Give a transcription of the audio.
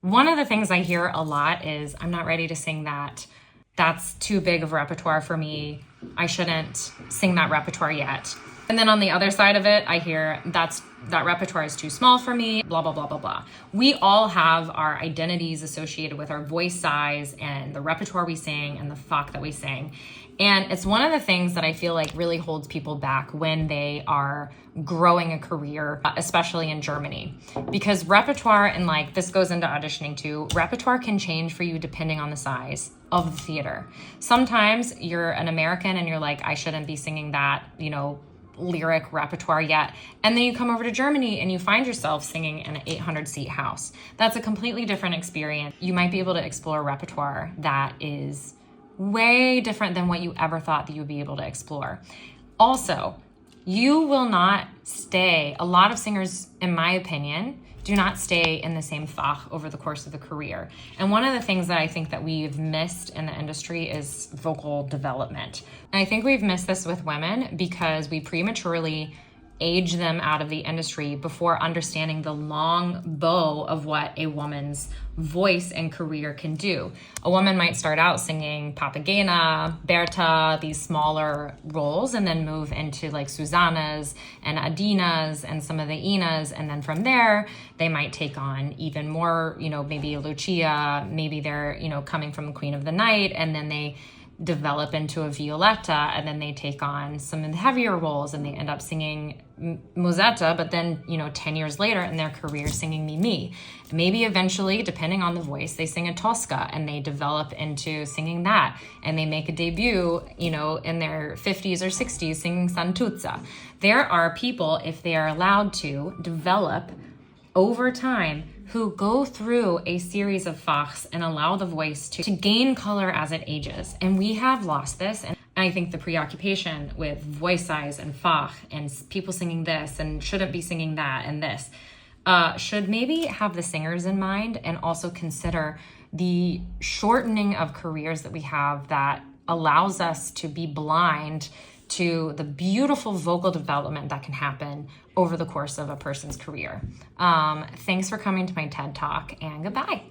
One of the things I hear a lot is, I'm not ready to sing that. That's too big of repertoire for me. I shouldn't sing that repertoire yet. And then on the other side of it, I hear that repertoire is too small for me, blah, blah, blah, blah, blah. We all have our identities associated with our voice size and the repertoire we sing and the Fach that we sing. And it's one of the things that I feel like really holds people back when they are growing a career, especially in Germany. Because repertoire, and like this goes into auditioning too, repertoire can change for you depending on the size of the theater. Sometimes you're an American and you're like, I shouldn't be singing that, lyric repertoire yet. And then you come over to Germany and you find yourself singing in an 800-seat house. That's a completely different experience. You might be able to explore repertoire that is way different than what you ever thought that you would be able to explore. Also, you will not stay, a lot of singers, in my opinion, do not stay in the same Fach over the course of the career. And one of the things that I think that we've missed in the industry is vocal development. And I think we've missed this with women because we prematurely age them out of the industry before understanding the long bow of what a woman's voice and career can do. A woman might start out singing Papagena, Berta, these smaller roles, and then move into like Susanna's and Adina's and some of the Inas. And then from there, they might take on even more, maybe Lucia, maybe they're, coming from the Queen of the Night, and then they develop into a Violetta, and then they take on some of the heavier roles and they end up singing Musetta, but then, 10 years later in their career singing Mimi. Maybe eventually, depending on the voice, they sing a Tosca and they develop into singing that, and they make a debut, in their 50s or 60s singing Santuzza. There are people, if they are allowed to, develop over time who go through a series of Fachs and allow the voice to gain color as it ages. And we have lost this. And I think the preoccupation with voice size and Fach and people singing this and shouldn't be singing that and this should maybe have the singers in mind, and also consider the shortening of careers that we have that allows us to be blind to the beautiful vocal development that can happen over the course of a person's career. Thanks for coming to my TED Talk, and goodbye.